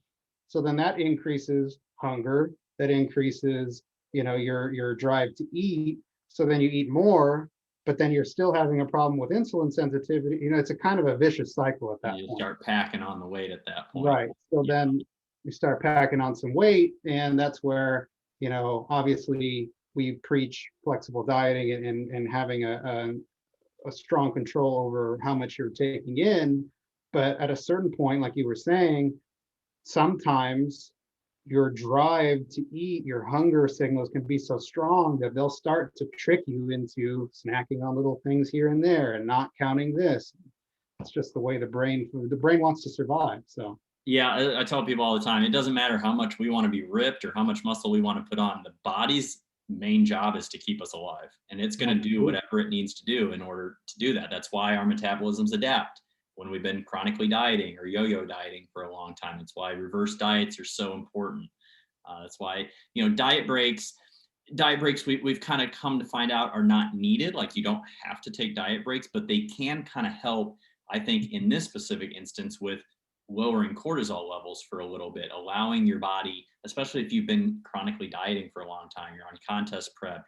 So then that increases hunger, that increases, your drive to eat. So then you eat more, but then you're still having a problem with insulin sensitivity. It's a kind of a vicious cycle at that point. You start packing on the weight at that point. Right. So then you start packing on some weight, and that's where, obviously we preach flexible dieting and having a strong control over how much you're taking in. But at a certain point, like you were saying, sometimes your drive to eat, your hunger signals can be so strong that they'll start to trick you into snacking on little things here and there and not counting this. It's just the way the brain wants to survive. So yeah, I tell people all the time, it doesn't matter how much we want to be ripped or how much muscle we want to put on. The body's main job is to keep us alive, and it's going to do whatever it needs to do in order to do that. That's why our metabolisms adapt when we've been chronically dieting or yo-yo dieting for a long time. It's why reverse diets are so important. That's why, diet breaks we've kind of come to find out are not needed. Like, you don't have to take diet breaks, but they can kind of help, I think, in this specific instance with lowering cortisol levels for a little bit, allowing your body, especially if you've been chronically dieting for a long time, you're on contest prep,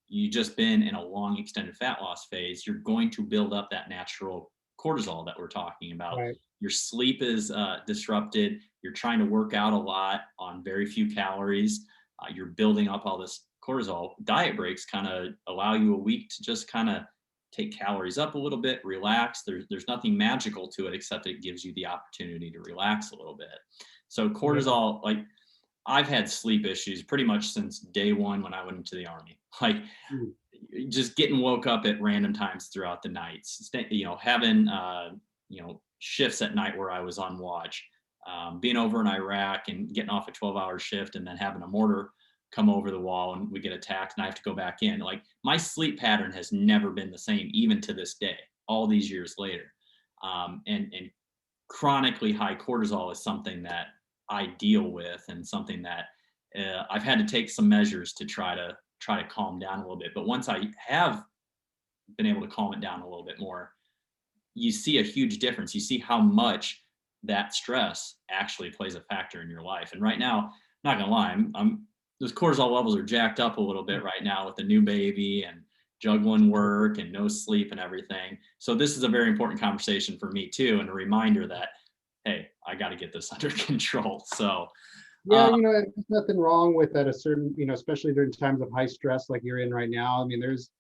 you just been in a long extended fat loss phase, you're going to build up that natural cortisol that we're talking about. Right. Your sleep is disrupted. You're trying to work out a lot on very few calories. You're building up all this cortisol. Diet breaks kind of allow you a week to just kind of take calories up a little bit, relax. There's nothing magical to it except it gives you the opportunity to relax a little bit. So cortisol, like, I've had sleep issues pretty much since day one when I went into the Army. Like, just getting woke up at random times throughout the nights, having shifts at night where I was on watch, being over in Iraq and getting off a 12-hour shift and then having a mortar come over the wall and we get attacked and I have to go back in. Like, my sleep pattern has never been the same, even to this day, all these years later. And chronically high cortisol is something that I deal with, and something that I've had to take some measures to try to calm down a little bit. But once I have been able to calm it down a little bit more, you see a huge difference. You see how much that stress actually plays a factor in your life. And right now, not gonna lie, those cortisol levels are jacked up a little bit right now with the new baby and juggling work and no sleep and everything. So this is a very important conversation for me too, and a reminder that, hey, I got to get this under control. So yeah, there's nothing wrong with at a certain, especially during times of high stress like you're in right now. I mean, there's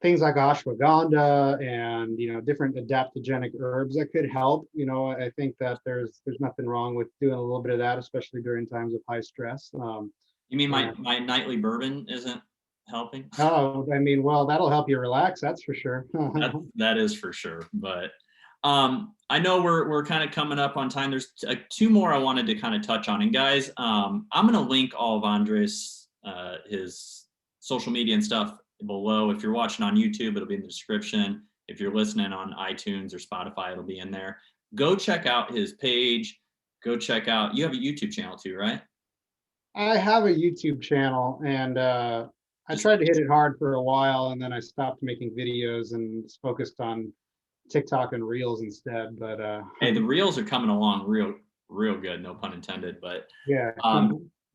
things like ashwagandha and, different adaptogenic herbs that could help. I think that there's nothing wrong with doing a little bit of that, especially during times of high stress. You mean And my nightly bourbon isn't helping? oh, I mean, well, that'll help you relax, that's for sure. That is for sure. But I know we're kind of coming up on time. There's two more I wanted to kind of touch on. And guys, I'm going to link all of Andres, his social media and stuff below. If you're watching on YouTube, it'll be in the description. If you're listening on iTunes or Spotify, it'll be in there. Go check out his page. Go check out, you have a YouTube channel too, right? I have a YouTube channel, and I tried to hit it hard for a while, and then I stopped making videos and focused on TikTok and Reels instead. But Hey, the reels are coming along real good, no pun intended. But yeah,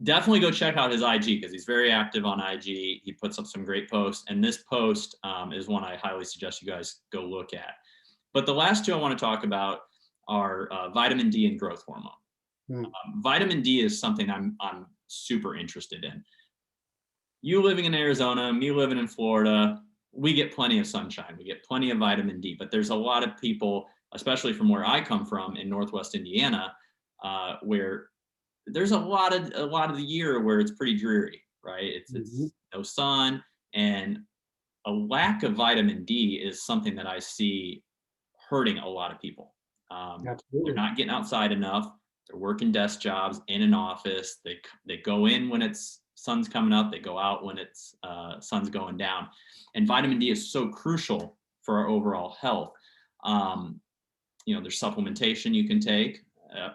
definitely go check out his IG because he's very active on IG. He puts up some great posts, and this post is one I highly suggest you guys go look at. But the last two I want to talk about are vitamin D and growth hormone. Hmm. Vitamin D is something I'm super interested in. You living in Arizona, me living in Florida, we get plenty of sunshine. We get plenty of vitamin D, but there's a lot of people, especially from where I come from in Northwest Indiana, where there's a lot of the year where it's pretty dreary, right? It's no sun, and a lack of vitamin D is something that I see hurting a lot of people. They're Absolutely. not getting outside enough. They're working desk jobs in an office. They go in when it's sun's coming up. They go out when it's sun's going down. And vitamin D is so crucial for our overall health. There's supplementation you can take,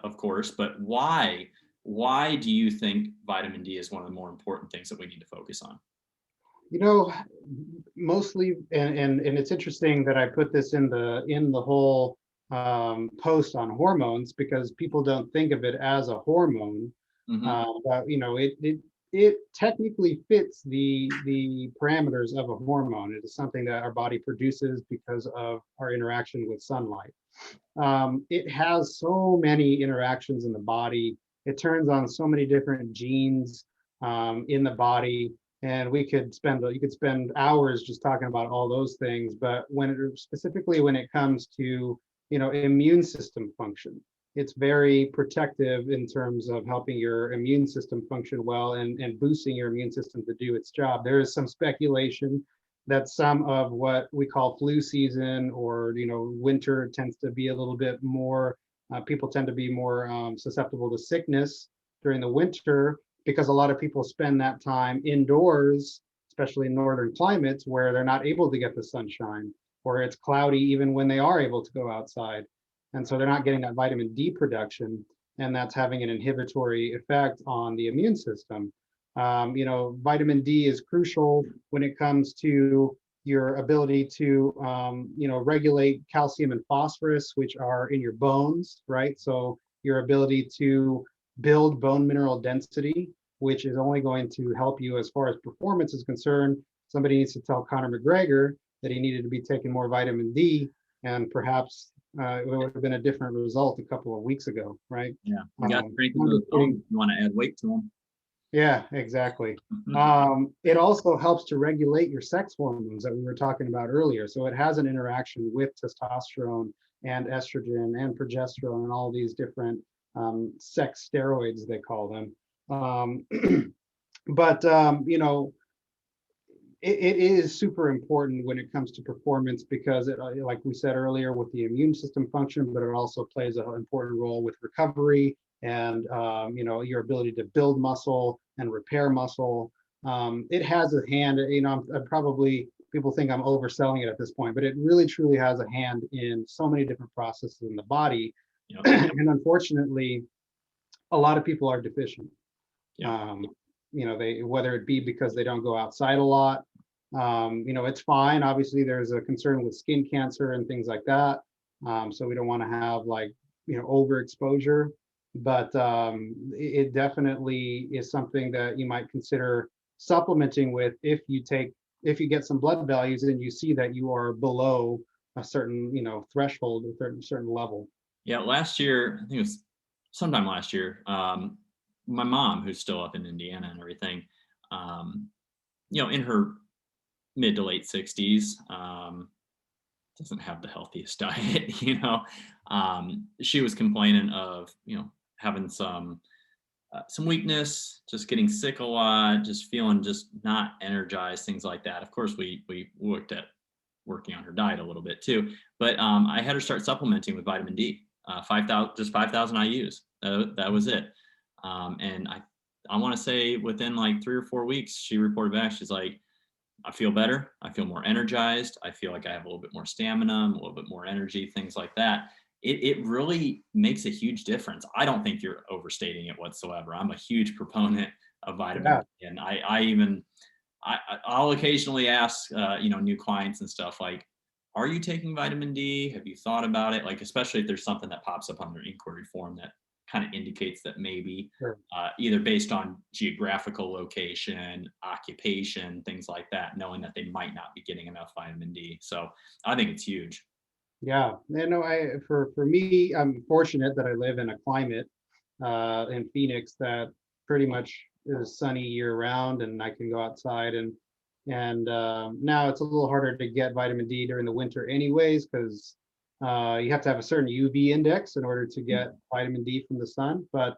of course, but why do you think vitamin D is one of the more important things that we need to focus on? Mostly, and it's interesting that I put this in the whole post on hormones, because people don't think of it as a hormone. But it technically fits the parameters of a hormone. It is something that our body produces because of our interaction with sunlight. It has so many interactions in the body. It turns on so many different genes in the body, and you could spend hours just talking about all those things. But specifically when it comes to immune system function, it's very protective in terms of helping your immune system function well, and boosting your immune system to do its job. There is some speculation that some of what we call flu season, or winter, tends to be a little bit more, people tend to be more susceptible to sickness during the winter, because a lot of people spend that time indoors, especially in northern climates where they're not able to get the sunshine, or it's cloudy even when they are able to go outside. And so they're not getting that vitamin D production, and that's having an inhibitory effect on the immune system. Vitamin D is crucial when it comes to your ability to, regulate calcium and phosphorus, which are in your bones, right? So your ability to build bone mineral density, which is only going to help you as far as performance is concerned. Somebody needs to tell Conor McGregor that he needed to be taking more vitamin D, and perhaps it would have been a different result a couple of weeks ago, right? Yeah, you got to strengthen those bones. You want to add weight to them. Yeah, exactly. It also helps to regulate your sex hormones that we were talking about earlier. So it has an interaction with testosterone and estrogen and progesterone and all these different sex steroids, they call them. But it is super important when it comes to performance, because it, like we said earlier, with the immune system function, but it also plays an important role with recovery and your ability to build muscle and repair muscle. It has a hand, I'm probably, people think I'm overselling it at this point, but it really truly has a hand in so many different processes in the body. Yep. And unfortunately, a lot of people are deficient. Yep. Whether it be because they don't go outside a lot, it's fine. Obviously, there's a concern with skin cancer and things like that. So we don't want to have overexposure, but it definitely is something that you might consider supplementing with if you get some blood values and you see that you are below a certain threshold, a certain level. Yeah, last year, I think it was sometime last year, my mom, who's still up in Indiana and everything, in her mid to late 60s. Doesn't have the healthiest diet, you know. She was complaining of, you know, having some weakness, just getting sick a lot, just feeling just not energized, things like that. Of course, we looked at working on her diet a little bit too, but I had her start supplementing with vitamin D, 5,000 IU's. That was it. And I want to say within like 3 or 4 weeks, she reported back. She's like, I feel better. I feel more energized. I feel like I have a little bit more stamina, a little bit more energy, things like that. It really makes a huge difference. I don't think you're overstating it whatsoever. I'm a huge proponent of vitamin Yeah. D, and I'll occasionally ask, you know, new clients and stuff like, are you taking vitamin D? Have you thought about it? Like, especially if there's something that pops up on their inquiry form that kind of indicates that maybe Sure. either based on geographical location, occupation, things like that, knowing that they might not be getting enough vitamin D. So I think it's huge. Yeah. You know, for me, I'm fortunate that I live in a climate in Phoenix that pretty much is sunny year round, and I can go outside and now it's a little harder to get vitamin D during the winter anyways, because you have to have a certain UV index in order to get vitamin D from the sun. But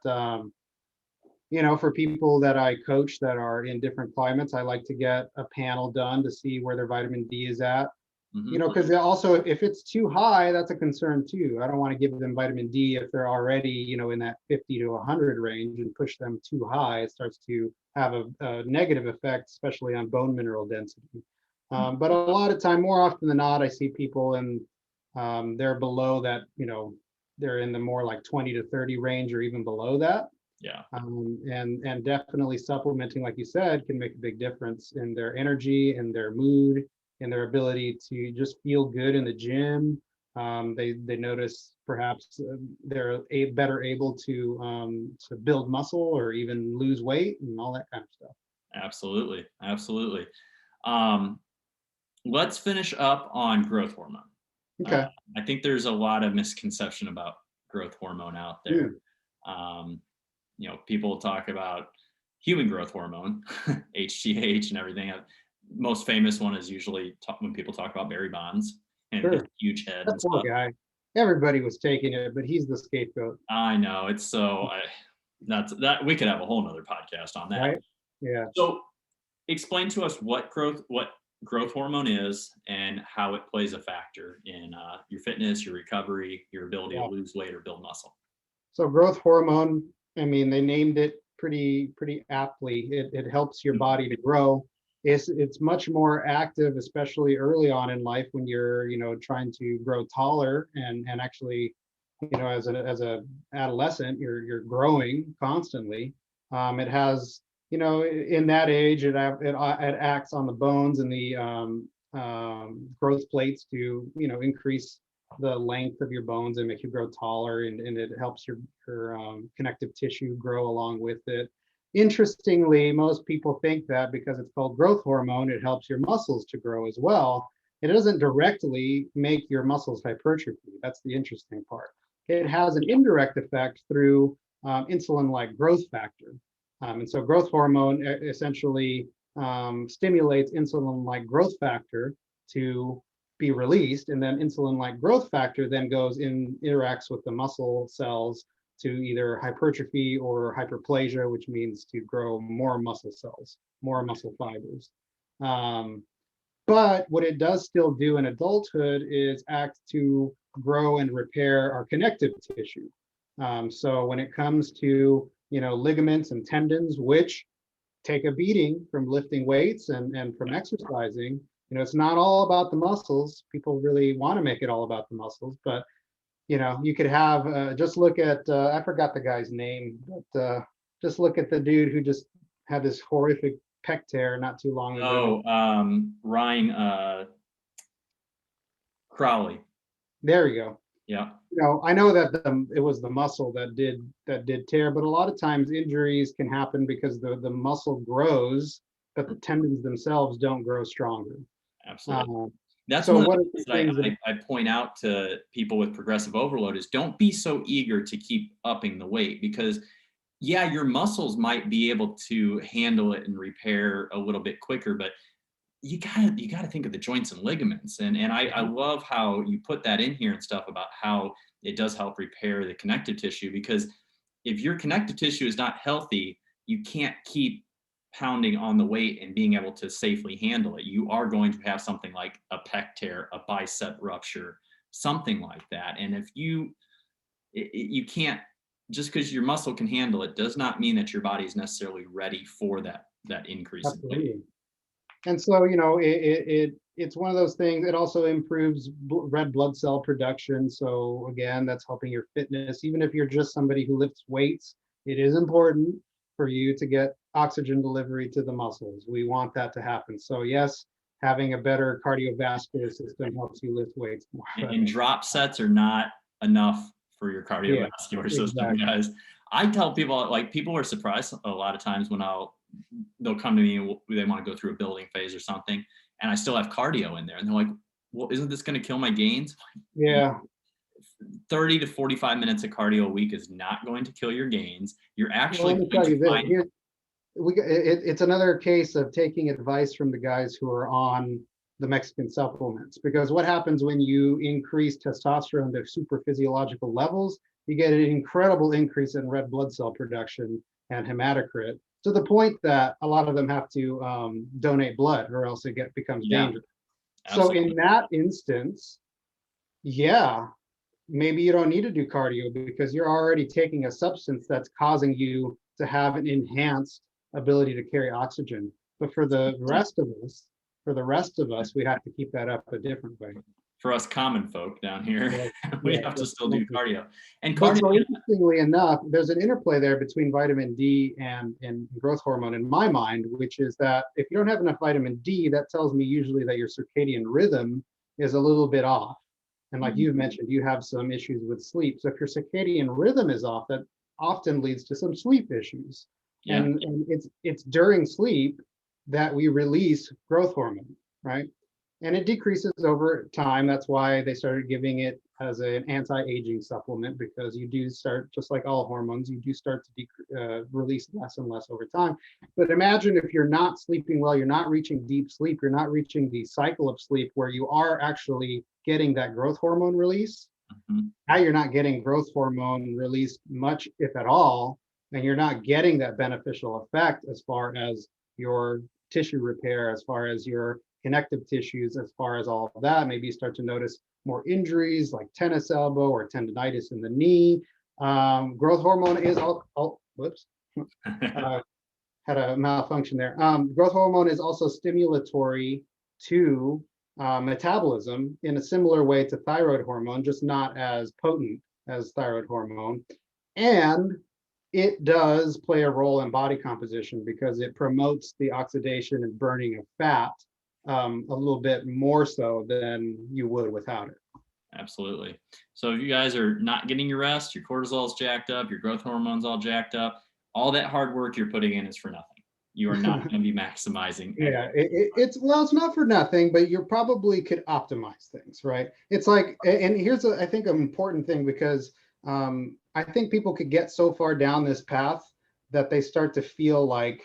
you know, for people that I coach that are in different climates, I like to get a panel done to see where their vitamin D is at. You Hmm. know, because also if it's too high, that's a concern too. I don't want to give them vitamin D if they're already, you know, in that 50 to 100 range and push them too high. It starts to have a negative effect, especially on bone mineral density. But a lot of time, more often than not, I see people and they're below that, you know, they're in the more like 20 to 30 range or even below that. Yeah. And definitely supplementing, like you said, can make a big difference in their energy and their mood and their ability to just feel good in the gym. They notice perhaps they're better able to build muscle or even lose weight and all that kind of stuff. Absolutely. Absolutely. Um, let's finish up on growth hormone. Uh, Okay. I think there's a lot of misconception about growth hormone out there. Mm, Um, you know, people talk about human growth hormone, HGH, and everything. Most famous one is usually when people talk about Barry Bonds and his sure. huge head That and poor stuff. guy. Everybody was taking it, but he's the scapegoat, I know it's so. That's that we could have a whole nother podcast on that. right? Yeah. So, explain to us what growth hormone is and how it plays a factor in your fitness, your recovery, your ability to Yeah. lose weight or build muscle. So growth hormone, I mean, they named it pretty aptly. It helps your body to grow. It's much more active, especially early on in life when you're, you know, trying to grow taller and actually, you know, as a adolescent, you're growing constantly. It has, you know, in that age, it acts on the bones and the growth plates to, you know, increase the length of your bones and make you grow taller, and it helps your connective tissue grow along with it. Interestingly, most people think that because it's called growth hormone, it helps your muscles to grow as well. It doesn't directly make your muscles hypertrophy. That's the interesting part. It has an indirect effect through insulin-like growth factor. And so growth hormone essentially stimulates insulin-like growth factor to be released, and then insulin-like growth factor then goes in, interacts with the muscle cells to either hypertrophy or hyperplasia, which means to grow more muscle cells, more muscle fibers. But what it does still do in adulthood is act to grow and repair our connective tissue. So when it comes to, you know, ligaments and tendons, which take a beating from lifting weights and from exercising, you know, it's not all about the muscles. People really want to make it all about the muscles, but you know, you could have just look at I forgot the guy's name, but just look at the dude who just had this horrific pec tear not too long ago. Oh, Ryan Crowley. There you go. Yeah. You know, I know that it was the muscle that did tear, but a lot of times injuries can happen because the muscle grows, but the tendons themselves don't grow stronger. Absolutely. Um, That's so one of what the are things the that things that I point out to people with progressive overload is don't be so eager to keep upping the weight because, yeah, your muscles might be able to handle it and repair a little bit quicker, but you gotta think of the joints and ligaments. And I love how you put that in here and stuff about how it does help repair the connective tissue, because if your connective tissue is not healthy, you can't keep pounding on the weight and being able to safely handle it. You are going to have something like a pec tear, a bicep rupture, something like that. And if you can't, just because your muscle can handle it does not mean that your body is necessarily ready for that increase in weight. Absolutely. And so, it's one of those things. It also improves red blood cell production. So again, that's helping your fitness. Even if you're just somebody who lifts weights, it is important for you to get oxygen delivery to the muscles. We want that to happen. So yes, having a better cardiovascular system helps you lift weights more. And drop sets are not enough for your Yeah, cardiovascular system, exactly. guys. I tell people, like, people are surprised a lot of times when they'll come to me and they want to go through a building phase or something, and I still have cardio in there, and they're like, well, isn't this going to kill my gains? Yeah. 30 to 45 minutes of cardio a week is not going to kill your gains. You're Well, actually let me going tell to you this. find, It's another case of taking advice from the guys who are on the Mexican supplements, because what happens when you increase testosterone to super physiological levels, you get an incredible increase in red blood cell production and hematocrit, to the point that a lot of them have to donate blood, or else becomes yeah, dangerous. So in absolutely. that instance, yeah, maybe you don't need to do cardio because you're already taking a substance that's causing you to have an enhanced ability to carry oxygen. But for the rest of us, we have to keep that up a different way. For us common folk down here, Yeah, we yeah, have to yeah. still do cardio. And But cardio, so interestingly enough, there's an interplay there between vitamin D and growth hormone in my mind, which is that if you don't have enough vitamin D, that tells me usually that your circadian rhythm is a little bit off. And like you mentioned, you have some issues with sleep. So if your circadian rhythm is off, that often leads to some sleep issues. yeah, And it's during sleep that we release growth hormone, right? And it decreases over time. That's why they started giving it as an anti-aging supplement, because you do start, just like all hormones, you do start to release less and less over time. But imagine if you're not sleeping well, you're not reaching deep sleep, you're not reaching the cycle of sleep where you are actually getting that growth hormone release. mhm, Now you're not getting growth hormone released much, if at all, and you're not getting that beneficial effect as far as your tissue repair, as far as your connective tissues, as far as all of that. Maybe you start to notice more injuries like tennis elbow or tendonitis in the knee. Growth hormone is whoops, uh, had a malfunction there. Growth hormone is also stimulatory to metabolism in a similar way to thyroid hormone, just not as potent as thyroid hormone. And it does play a role in body composition because it promotes the oxidation and burning of fat a little bit more so than you would without it. absolutely. So if you guys are not getting your rest, your cortisol's jacked up, your growth hormone's all jacked up, all that hard work you're putting in is for nothing. You are not going to be maximizing Yeah, anything. it's not for nothing, but you probably could optimize things, right? It's like, and here's I think an important thing, because I think people could get so far down this path that they start to feel like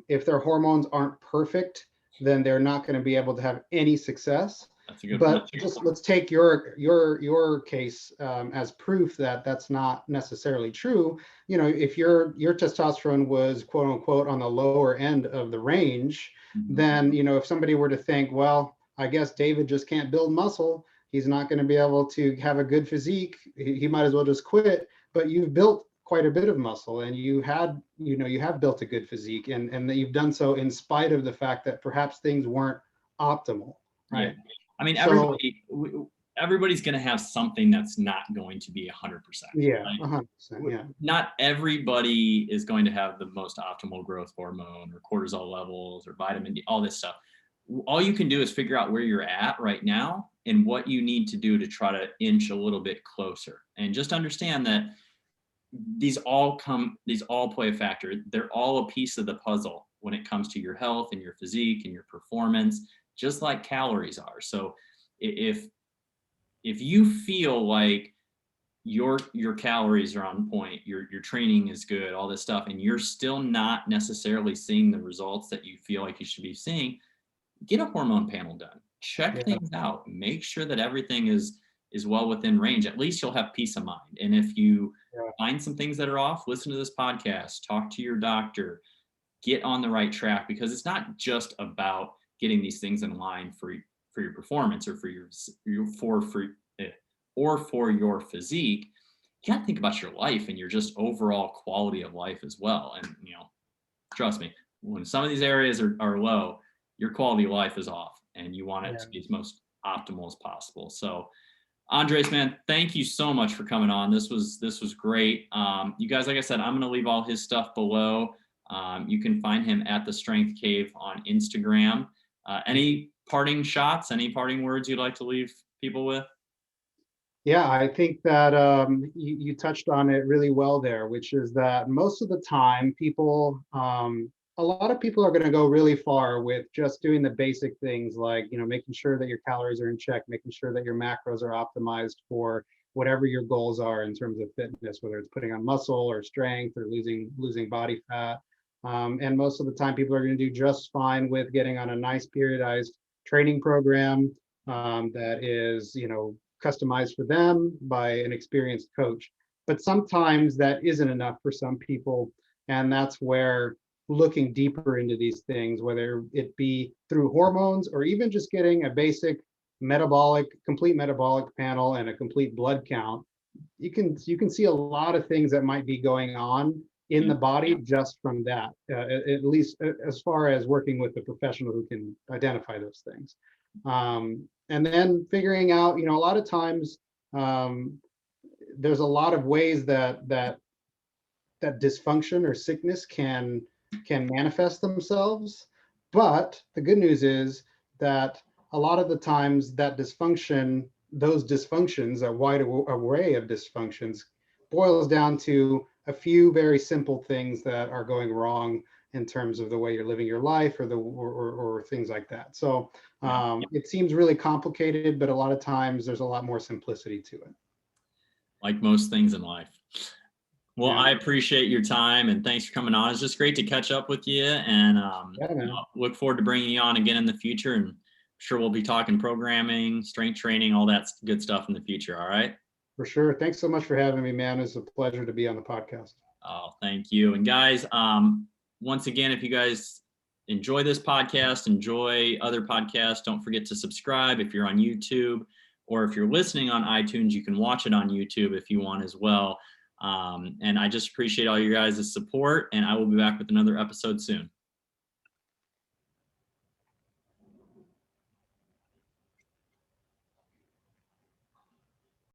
if their hormones aren't perfect, then they're not going to be able to have any success. That's a good point. But just let's take your case as proof that that's not necessarily true. If your testosterone was quote unquote on the lower end of the range, Mhm. then if somebody were to think, well, I guess David just can't build muscle, he's not going to be able to have a good physique, he might as well just quit. But you've built quite a bit of muscle, and you have built a good physique, and that you've done so in spite of the fact that perhaps things weren't optimal, Yeah. right? I mean, So everybody's going to have something that's not going to be 100%. yeah, Right? 100%, yeah. Not everybody is going to have the most optimal growth hormone or cortisol levels or vitamin D, all this stuff. All you can do is figure out where you're at right now and what you need to do to try to inch a little bit closer. And just understand that these all play a factor. They're all a piece of the puzzle when it comes to your health and your physique and your performance, just like calories are. So if you feel like your calories are on point, your training is good, all this stuff, and you're still not necessarily seeing the results that you feel like you should be seeing, get a hormone panel done. Check Yeah. things out. Make sure that everything is well within range. At least you'll have peace of mind. And if you Yeah. find some things that are off, listen to this podcast, talk to your doctor, get on the right track, because it's not just about getting these things in line for your performance or for your physique. You got to think about your life and your just overall quality of life as well. And trust me, when some of these areas are low, your quality of life is off, and you want it Yeah. to be as most optimal as possible. So Andres, man, thank you so much for coming on. This was great. You guys, like I said, I'm going to leave all his stuff below. You can find him at the Strength Cave on Instagram. Any parting shots, any parting words you'd like to leave people with? Yeah, I think that you touched on it really well there, which is that most of the time people, a lot of people are going to go really far with just doing the basic things like, making sure that your calories are in check, making sure that your macros are optimized for whatever your goals are in terms of fitness, whether it's putting on muscle or strength or losing body fat. And most of the time people are going to do just fine with getting on a nice periodized training program that is, customized for them by an experienced coach. But sometimes that isn't enough for some people. And that's where looking deeper into these things, whether it be through hormones or even just getting a basic complete metabolic panel and a complete blood count, you can see a lot of things that might be going on in the body just from that, at least as far as working with a professional who can identify those things. And then figuring out, a lot of times there's a lot of ways that dysfunction or sickness can manifest themselves. But the good news is that a lot of the times that those dysfunctions, a wide array of dysfunctions, boils down to a few very simple things that are going wrong in terms of the way you're living your life or things like that. So it seems really complicated, but a lot of times there's a lot more simplicity to it. Like most things in life. Well, Yeah. I appreciate your time, and thanks for coming on. It's just great to catch up with you, and look forward to bringing you on again in the future. And I'm sure we'll be talking programming, strength training, all that good stuff in the future. All right. For sure. Thanks so much for having me, man. It's a pleasure to be on the podcast. Oh, thank you. And guys, once again, if you guys enjoy this podcast, enjoy other podcasts, don't forget to subscribe if you're on YouTube, or if you're listening on iTunes, you can watch it on YouTube if you want as well. And I just appreciate all you guys' support, and I will be back with another episode soon.